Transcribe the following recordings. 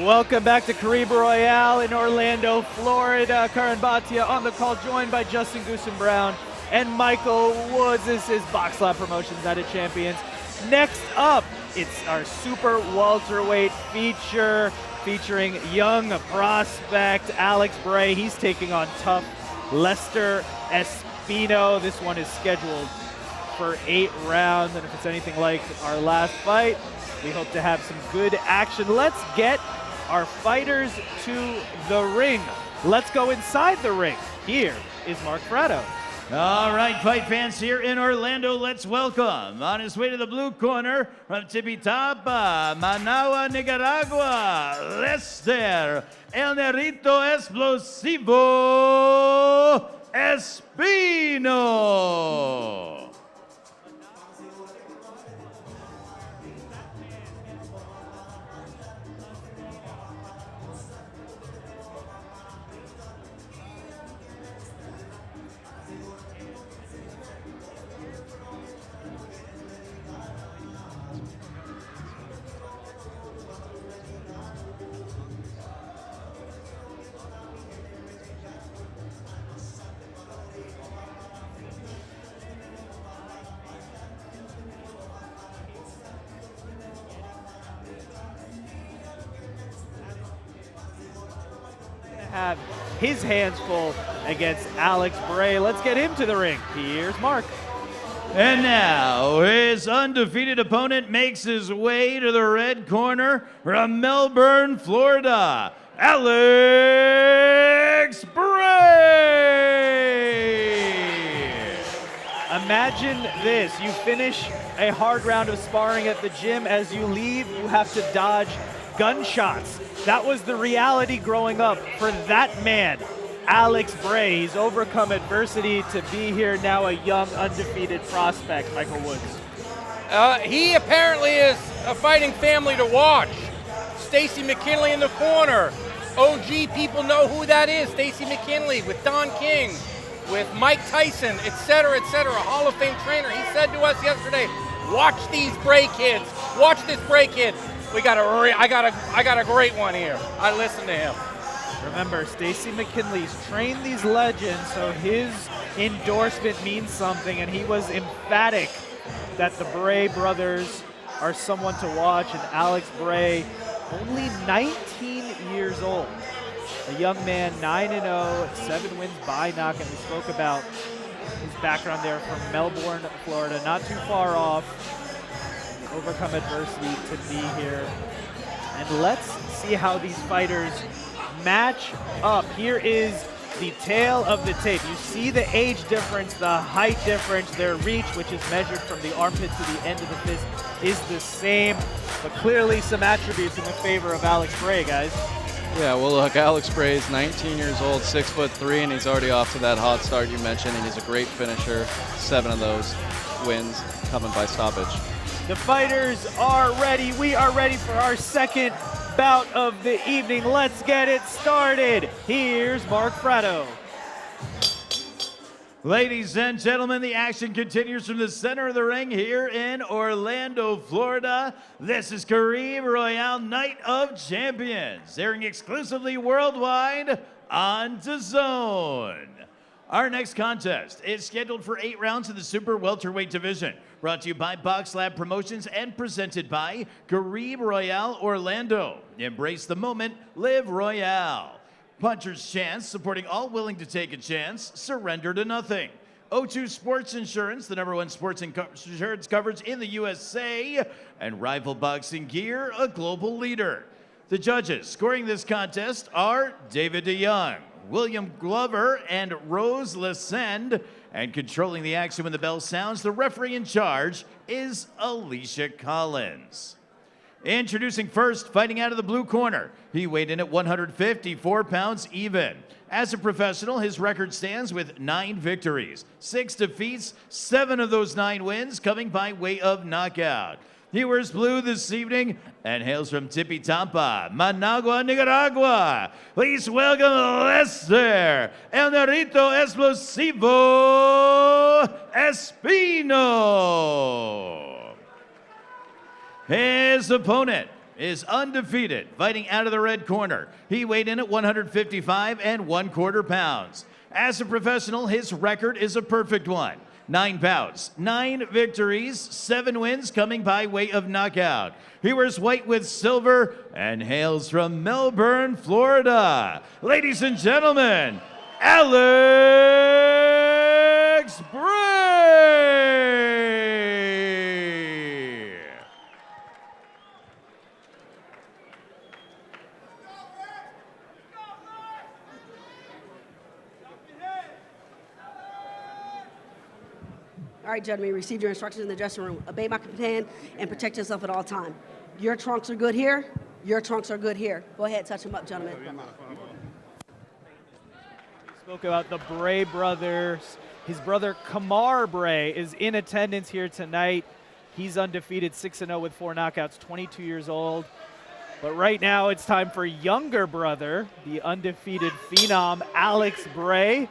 Welcome back to Caribe Royale in Orlando, Florida. Karan Bhatia on the call, joined by Justin Goosen Brown and Michael Woods. This is Boxlab Promotions Night of Champions. Next up, it's our Super Welterweight feature featuring young prospect Alex Bray. He's taking on tough Lesther Espino. This one is scheduled for 8 rounds, and if it's anything like our last fight, we hope to have some good action. Let's get our fighters to the ring. Let's go inside the ring. Here is Mark Fratto. All right, fight fans here in Orlando, let's welcome, on his way to the blue corner, from Tipitapa, Managua, Nicaragua, Lesther, El Nerito Explosivo Espino. Have his hands full against Alex Bray. Let's get him to the ring. Here's Mark. And now his undefeated opponent makes his way to the red corner from Melbourne, Florida, Alex Bray. Imagine this. You finish a hard round of sparring at the gym. As you leave, you have to dodge gunshots. That was the reality growing up for that man, Alex Bray. He's overcome adversity to be here now, a young, undefeated prospect. Michael Woods. He apparently is a fighting family to watch. Stacy McKinley in the corner. OG people know who that is. Stacy McKinley with Don King, with Mike Tyson, etc., etc. Hall of Fame trainer. He said to us yesterday, watch these Bray kids. Watch this Bray kid. I got a great one here. I listened to him. Remember, Stacy McKinley's trained these legends, so his endorsement means something, and he was emphatic that the Bray brothers are someone to watch, and Alex Bray, only 19 years old. A young man, 9-0, 7 wins by knockout. We spoke about his background there from Melbourne, Florida, not too far off. Overcome adversity to be here. And let's see how these fighters match up. Here is the tail of the tape. You see the age difference, the height difference, their reach, which is measured from the armpit to the end of the fist, is the same, but clearly some attributes in the favor of Alex Bray, guys. Yeah, well, look, Alex Bray is 19 years old, 6'3", and he's already off to that hot start you mentioned, and he's a great finisher. 7 of those wins coming by stoppage. The fighters are ready. We are ready for our second bout of the evening. Let's get it started. Here's Mark Fratto. Ladies and gentlemen, the action continues from the center of the ring here in Orlando, Florida. This is Caribe Royale Night of Champions, airing exclusively worldwide on DAZN. Our next contest is scheduled for 8 rounds in the Super Welterweight division. Brought to you by Boxlab Promotions and presented by Caribe Royale Orlando. Embrace the moment, live Royale. Puncher's Chance, supporting all willing to take a chance. Surrender to nothing. O2 Sports Insurance, the #1 sports insurance coverage in the USA. And Rival Boxing Gear, a global leader. The judges scoring this contest are David DeYoung, William Glover, and Rose Lesend. And controlling the action when the bell sounds, the referee in charge is Alicia Collins. Introducing first, fighting out of the blue corner. He weighed in at 154 pounds even. As a professional, his record stands with 9 victories, 6 defeats, 7 of those 9 wins coming by way of knockout. He wears blue this evening and hails from Tipitapa, Managua, Nicaragua. Please welcome Lesther, El Nerito Explosivo Espino. His opponent, is undefeated, fighting out of the red corner. He weighed in at 155 1/4 pounds. As a professional, his record is a perfect one. 9 bouts, 9 victories, 7 wins coming by way of knockout. He wears white with silver and hails from Melbourne, Florida. Ladies and gentlemen, Alex Bray! All right, gentlemen, you received your instructions in the dressing room. Obey my command and protect yourself at all times. Your trunks are good here. Your trunks are good here. Go ahead, touch them up, gentlemen. We spoke about the Bray brothers. His brother Kamar Bray is in attendance here tonight. He's undefeated, 6-0 with 4 knockouts, 22 years old. But right now it's time for younger brother, the undefeated phenom, Alex Bray,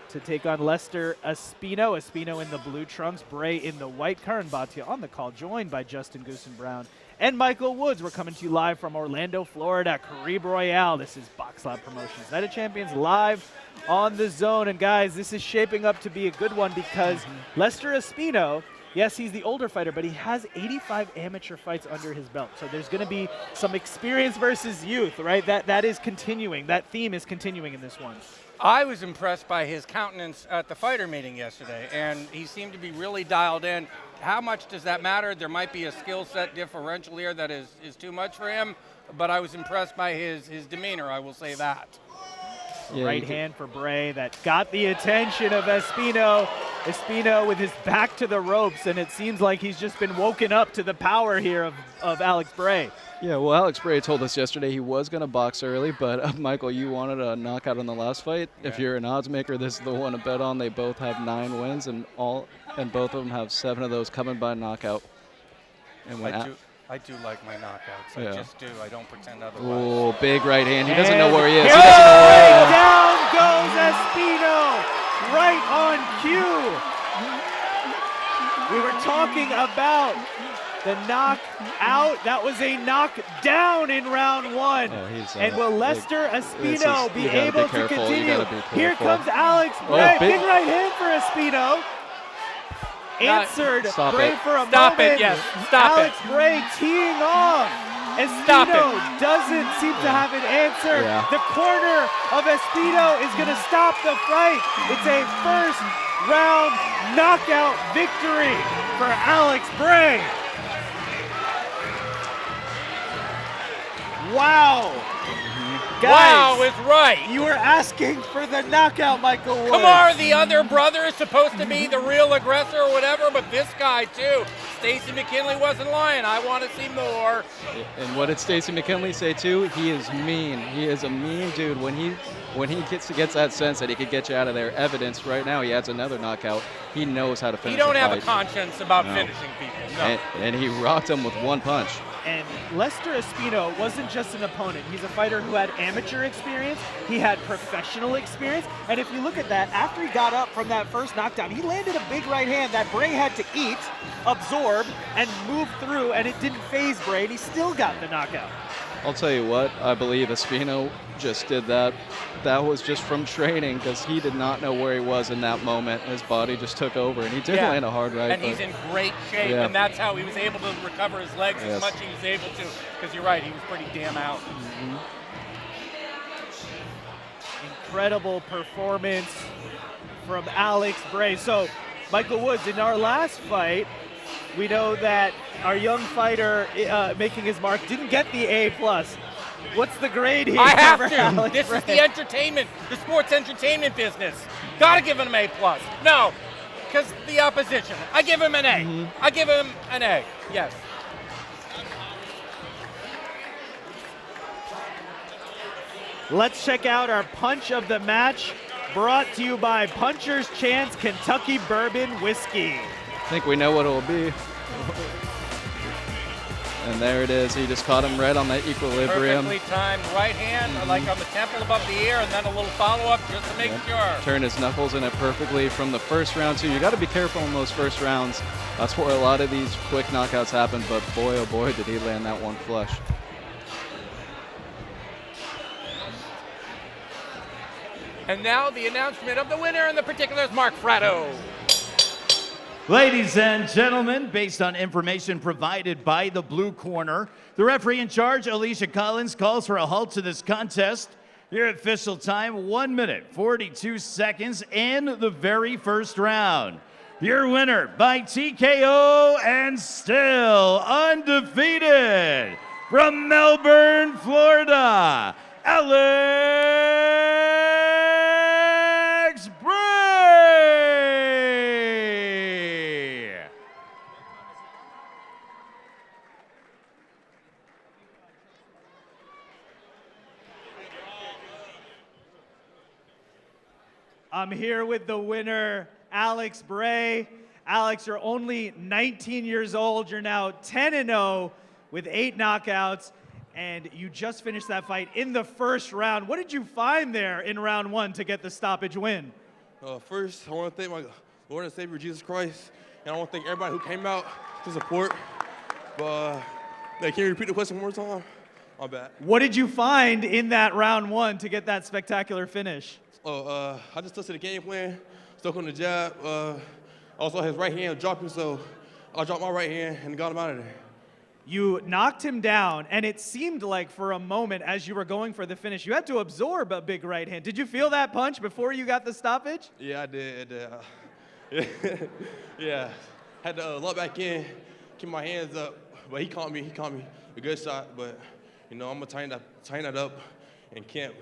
to take on Lesther Espino. Espino in the blue trunks, Bray in the white. Karan Bhatia on the call, joined by Justin Goosen Brown and Michael Woods. We're coming to you live from Orlando, Florida. Caribe Royale. This is Boxlab Promotions. Night of Champions live on the zone. And guys, this is shaping up to be a good one because Lesther Espino, yes, he's the older fighter, but he has 85 amateur fights under his belt. So there's going to be some experience versus youth, right? That is continuing. That theme is continuing in this one. I was impressed by his countenance at the fighter meeting yesterday, and he seemed to be really dialed in. How much does that matter? There might be a skill set differential here that is too much for him, but I was impressed by his demeanor, I will say that. Yeah, right hand for Bray that got the attention of Espino. Espino with his back to the ropes, and it seems like he's just been woken up to the power here of Alex Bray. Yeah, well, Alex Bray told us yesterday he was going to box early, but Michael, you wanted a knockout in the last fight. Yeah. If you're an odds maker, this is the one to bet on. They both have 9 wins, and both of them have 7 of those coming by knockout. And I do like my knockouts. Yeah. I just do. I don't pretend otherwise. Oh, big right hand. He doesn't know where he is. He doesn't know where he is. Down goes Espino, right on cue. We were talking about the knockout. That was a knockdown in round 1. Oh, and will Lesther Espino be able to continue? Here comes Alex Oh, Bray. Big right hand for Espino. Answered Bray for a moment. Stop it, yes. Stop Alex Bray teeing off. Espino doesn't seem to have an answer. Yeah. The corner of Espino is going to stop the fight. It's a first round knockout victory for Alex Bray. Wow. Guys, wow is right. You were asking for the knockout, Michael Woods. Kamar, the other brother, is supposed to be the real aggressor or whatever, but this guy too. Stacey McKinley wasn't lying. I want to see more. And what did Stacey McKinley say too? He is mean. He is a mean dude. When he gets that sense that he could get you out of there, evidence right now, he adds another knockout. He knows how to finish. He don't have fight. a conscience about finishing people. No. And he rocked him with 1 punch. And Lesther Espino wasn't just an opponent. He's a fighter who had amateur experience. He had professional experience. And if you look at that, after he got up from that first knockdown, he landed a big right hand that Bray had to eat, absorb, and move through, and it didn't phase Bray, and he still got the knockout. I'll tell you what, I believe Espino just did that. That was just from training because he did not know where he was in that moment. His body just took over, and he did land a hard right. And he's in great shape, and that's how he was able to recover his legs as much as he was able to, because you're right, he was pretty damn out. Incredible performance from Alex Bray. So, Michael Woods, in our last fight, we know that our young fighter making his mark didn't get the A+. What's the grade here? I have to. Alex This Bray? is the entertainment, the sports entertainment business. Got to give him an A+. No, because the opposition. I give him an A. I give him an A. Yes. Let's check out our punch of the match, brought to you by Puncher's Chance Kentucky Bourbon Whiskey. I think we know what it will be. And there it is. He just caught him right on that equilibrium. Perfectly timed right hand, like on the temple above the ear, and then a little follow-up just to make sure. Turn his knuckles in it perfectly from the first round, too. You got to be careful in those first rounds. That's where a lot of these quick knockouts happen, but boy, oh boy, did he land that one flush. And now the announcement of the winner and the particulars, Mark Fratto. Ladies and gentlemen, based on information provided by the blue corner, the referee in charge, Alicia Collins, calls for a halt to this contest. Your official time, 1 minute, 42 seconds in the very first round. Your winner by TKO and still undefeated from Melbourne, Florida, Alex Bray. I'm here with the winner, Alex Bray. Alex, you're only 19 years old. You're now 10-0 with 8 knockouts, and you just finished that fight in the first round. What did you find there in round 1 to get the stoppage win? First, I want to thank my Lord and Savior, Jesus Christ, and I want to thank everybody who came out to support. But can you repeat the question one more time? My bad. What did you find in that round 1 to get that spectacular finish? I just tested the game plan, stuck on the jab. Also, his right hand dropping, so I dropped my right hand and got him out of there. You knocked him down, and it seemed like for a moment as you were going for the finish, you had to absorb a big right hand. Did you feel that punch before you got the stoppage? Yeah, I did. Yeah, had to lock back in, keep my hands up, but he caught me a good shot. But I'm gonna tighten that up in camp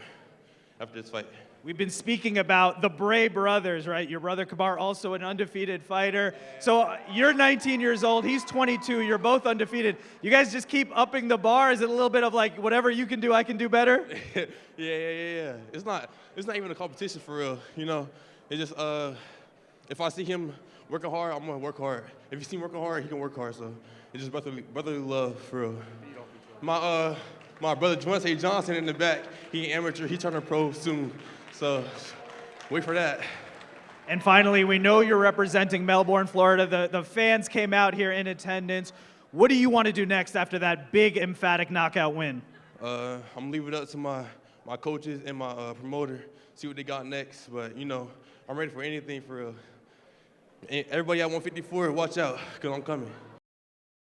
after this fight. We've been speaking about the Bray brothers, right? Your brother Kabar, also an undefeated fighter. So you're 19 years old, he's 22, you're both undefeated. You guys just keep upping the bar? Is it a little bit of like, whatever you can do, I can do better? Yeah. It's not even a competition for real, It's just, if I see him working hard, I'm gonna work hard. If you see him working hard, he can work hard, so it's just brotherly love, for real. My brother Johnson Johnson in the back, he amateur, he turning pro soon. So wait for that. And finally, we know you're representing Melbourne, Florida. The fans came out here in attendance. What do you want to do next after that big, emphatic knockout win? I'm gonna leave it up to my coaches and my promoter, see what they got next. But I'm ready for anything, for real. Everybody at 154, watch out, because I'm coming.